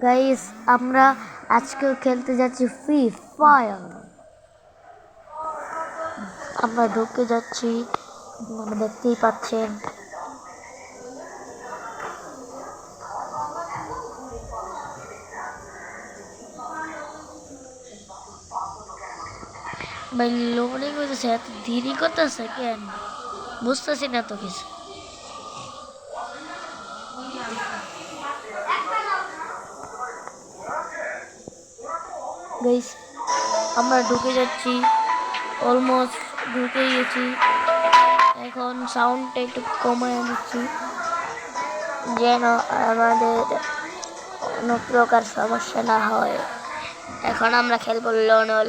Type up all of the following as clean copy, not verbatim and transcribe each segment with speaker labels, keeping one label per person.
Speaker 1: Guys আমরা আজকে খেলতে যাচ্ছি ফ্রি ফায়ার। আমরা ঢুকে যাচ্ছি, আপনারা দেখতেই পাচ্ছেন। ভাই লোডিং হইতেছে, এত দেরি করতেছে কেন বুঝতেছি না তো কিছু। গাইস আমরা ঢুকে যাচ্ছি, অলমোস্ট ঢুকে গেছি। এখন সাউন্ডটা একটু কমায় দিচ্ছি যেন আমাদের কোনো প্রকার সমস্যা না হয়। এখন আমরা খেলবো লনল।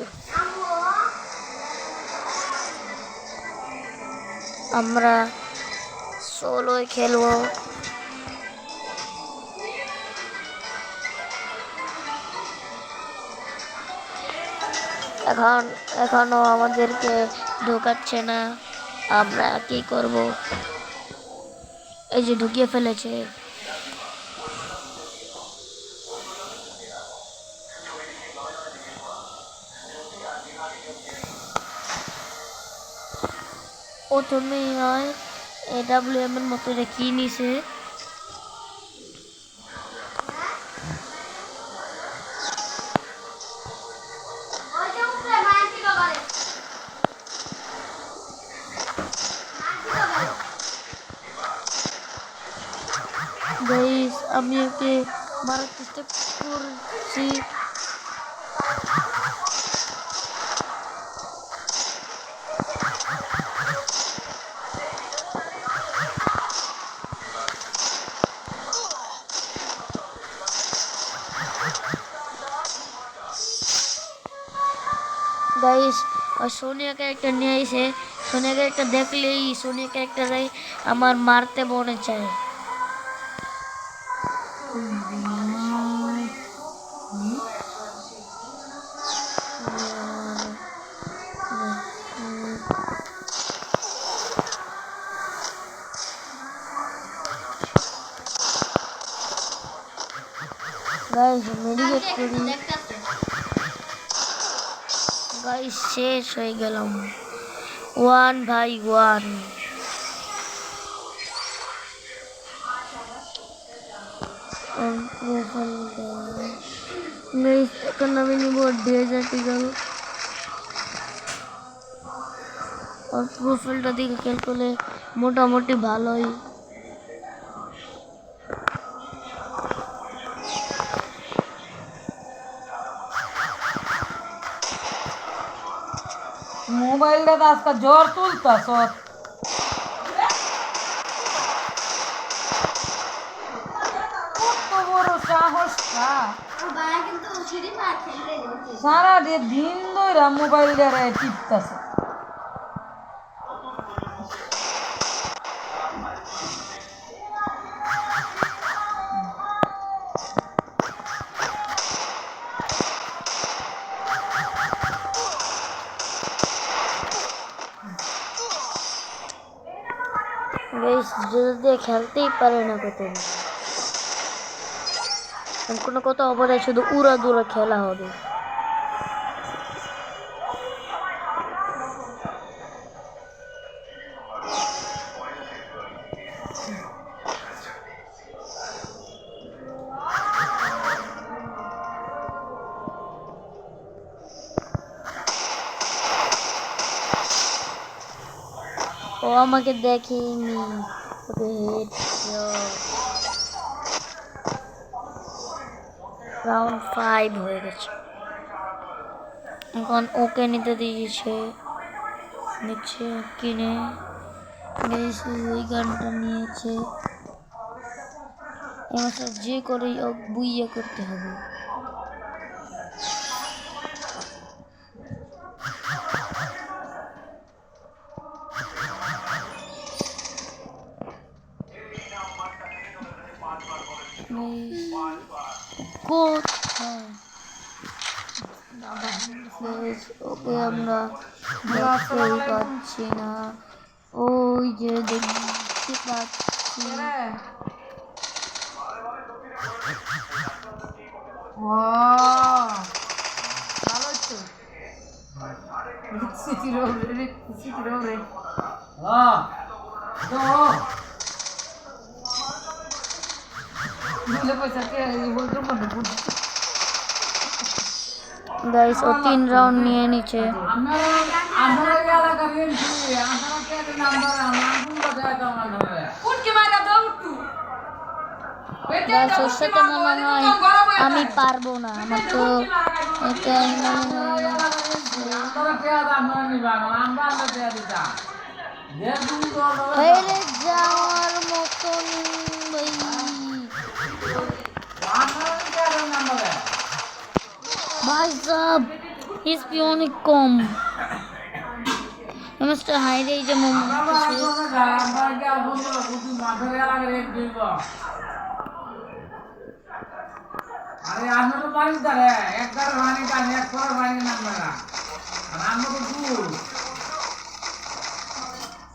Speaker 1: আমরা সোলোয় খেলবো। এখনো আমাদেরকে ঢোকাচ্ছে না, আমরা কি করব? এই যে ঢুকিয়ে ফেলেছে। প্রথমেই নয় AWM এর মতো এটা কি নিছে। গাইস আমি ওকে মারার চেষ্টা করছি। গাইস সোনিয়া ক্যারেক্টার নিয়ে আইছে। সোনিয়া ক্যারেক্টার দেখলেই সোনিয়া ক্যারেক্টারে আমার মারতে মনে চায়। গাইস মেডিকেট করি। গাইস শেষ হয়ে গেলাম 1v1। এখন আমি নিব ডেজার্ট ইগল। প্রোফাইলটা দিকে খেয়াল করলে মোটামুটি ভালোই।
Speaker 2: মোবাইলটা তো আজকে জ্বর তুলতাছ। কত বড় সাহসটা! সারা দিন ধরে মোবাইল দিয়ে টিপতাছে।
Speaker 1: গাইস যদি খেলতেই পারে না কত কোনো কথা হবে না, শুধু উড়া দুরা খেলা হবে। ও আমাকে দেখেনি, ওকে রাউন্ড 5 হয়ে গেছে। এখন ওকে নিতে দিয়েছে, নিচ্ছে কিনে গেছি। ওই গানটা নিয়েছে। এবার যে করে বুইয়ে করতে হবে। ওকে আমরা দেখতেই পাচ্ছি না। ওই যে দেখতে পাচ্ছি।
Speaker 2: ও ভালো হচ্ছে সিটির ওরে সিটির ওরে দিলে পয়সা কে বলতো মনে পড়ছে
Speaker 1: গাইস ও 3 রাউন্ড নিয়ে নিচ্ছে। গাইস ওর সাথে মনে হয় আমি পারবো না, আমার তো এটাই মনে হয়। বাইরে যাওয়ার মতন ভাই ভাই সাব এসপি অনেক কম। নমস্কার হাই রে যে মোমো
Speaker 3: अरे आम्ही तो पाणी झाले एकदा पाणी टाकले एक पर पाणी नांगला आणि आम्ही तो दूर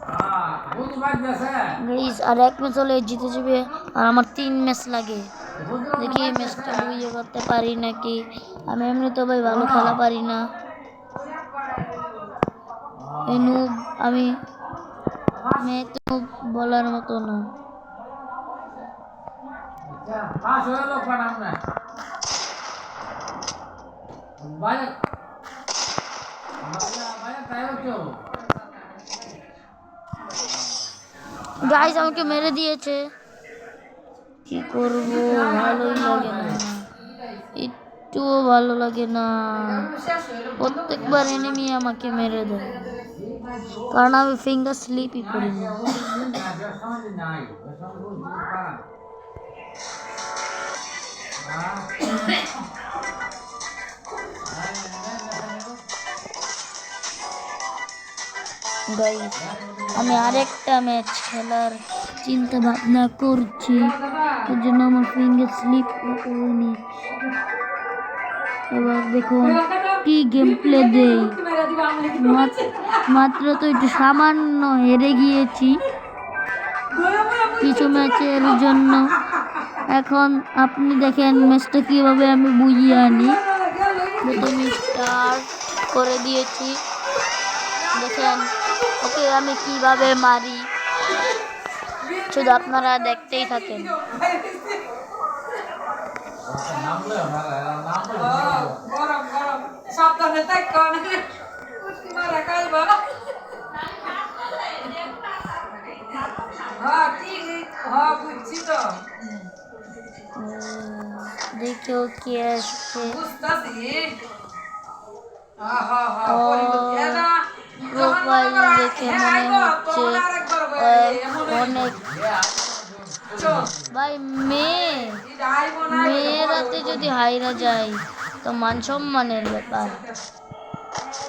Speaker 3: हां बहुत बात जैसे
Speaker 1: গাইস আর এক ম্যাচ হলে জিতে যাবে আর আমার 3 ম্যাচ লাগে। দেখি এই ম্যাচটা বুঝে করতে পারি নাকি। আমি এমনি তো ভাই ভালো খেলা পারি না, এই নুব আমি তো বলার মতো না।
Speaker 3: पास हो लोग पण हमने बाय बाय काय होतो
Speaker 1: গাইস আমাকে মেরে দিয়েছে, কি করব ভালোই লাগে না, একটুও ভালো লাগে না। প্রত্যেকবার এনিমি আমাকে মেরে দেয় কারণ আমি ফিঙ্গার স্লিপই করি না। গাইস আমি আরেকটা ম্যাচ খেলার চিন্তা ভাবনা করছি, তার জন্য আমার ফিঙ্গার স্লিপ করিনি। এবার দেখুন কি গেম প্লে দেই। মাত্র তো একটু সামান্য হেরে গিয়েছি কিছু ম্যাচের জন্য। এখন আপনি দেখেন ম্যাচটা কিভাবে আমি বুঝিয়ে আনি। প্রথমে স্টার্ট করে দিয়েছি, দেখেন ওকে আমি কিভাবে মারি, শুধু আপনারা দেখতেই থাকেন।
Speaker 2: গরম গরম সাবধানে থাকো মারা খাইবা হ্যাঁ ঠিক হ্যাঁ বুঝছি তো
Speaker 1: দেখো কি আসছে।
Speaker 2: বুঝতাছি হ্যাঁ হ্যাঁ হ্যাঁ
Speaker 1: প্রোফাইল দেখে মনে হচ্ছে অনেক ভাই মেয়েরাতে যদি হাইরা যায় তো মান সম্মানের ব্যাপার,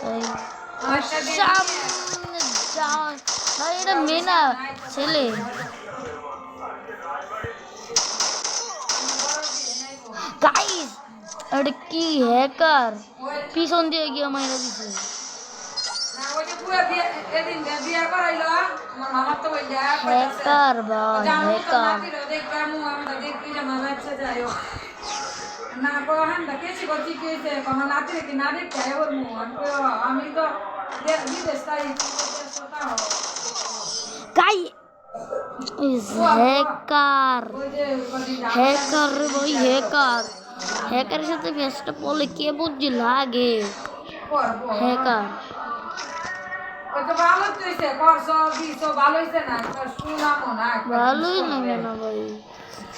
Speaker 1: তাই সামনে যাও। ভাই এটা মেয়ে না ছেলে। গাইস এটা কি হ্যাকার পিছন দিয়ে গিয়ে মাইরা দিছে। হ্যাকার ভাই হ্যাকার গাই হ্যাকার হ্যাকার রে ভাই হ্যাকার। হ্যাকারের সাথে ম্যাচটা পড়লে কে বুঝি লাগে। হ্যাকার ভালোই লাগে না ভাই,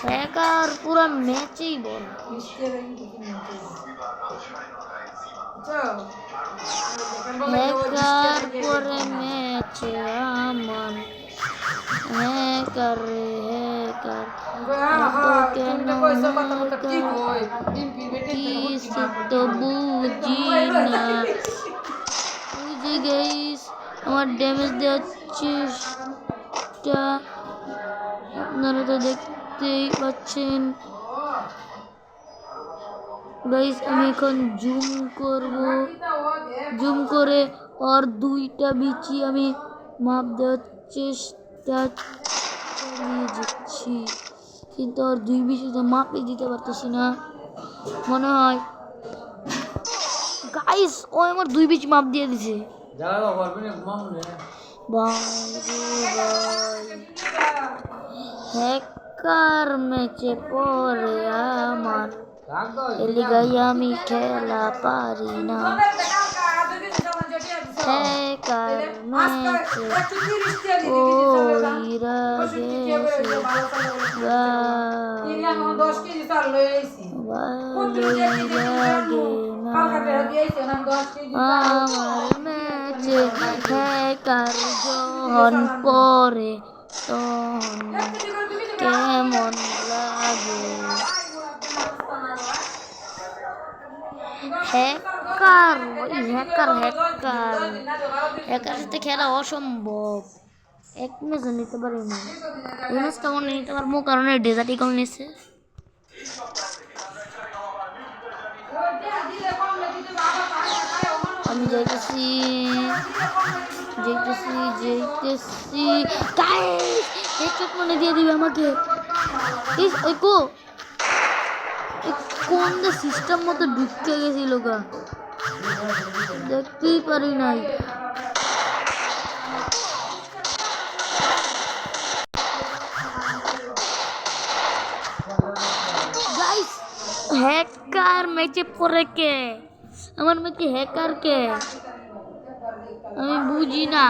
Speaker 1: হ্যাকার পুরা ম্যাচেই বল। হ্যাকার পরে ম্যাচে আমার হ্যাকার রে হ্যাকার কেন তো বুঝি না। বুঝে গেইস আমার ড্যামেজ দেওয়ার চেষ্টা আপনারা তো দেখতেই পাচ্ছেন। গাইস আমি এখন জুম করব, জুম করে আর দুইটা বিচি আমি মাপ দেওয়ার চেষ্টা চালিয়ে যাচ্ছি, কিন্তু আর দুই বিচি তো মাপই দিতে পারতেছি না। মনে হয়। গাইস ও আমার 2 পিচ মাপ দিয়ে দিছে।
Speaker 3: জ্বালানো করবি না ঘুমাবো না।
Speaker 1: ভাই রে ভাই, হ্যাকার ম্যাচে পড়ে আমার
Speaker 3: রাখ দাও
Speaker 1: এলিগাই আমি খেলা পারি না। হ্যাকার ম্যাচে ওইরা গেছে ভালোই লাগে না আমার ম্যাচে হ্যাকার যখন পরে তখন কেমন লাগে। হ্যাকার ওই হ্যাকার হ্যাকার হ্যাকার সাথে খেলা অসম্ভব। এক ম্যাচও নিতে পারি না। এই ম্যাচটা মনে নিতে পারবো কারণ ডেজার্ট ইগল নিচ্ছে। আমি যাইতেছি যাইতেছি যাইতেছি গাইস হেডশট মনে দিয়ে দিবে আমাকে। ওই কোন সিস্টেম মতো ঢুকতে গেছিল গা, দেখতেই পারি নাই। গাইস হ্যাকার ম্যাচে পড়ে কে? আমার ম্যাচে হ্যাকার কে? আমি বুঝি না।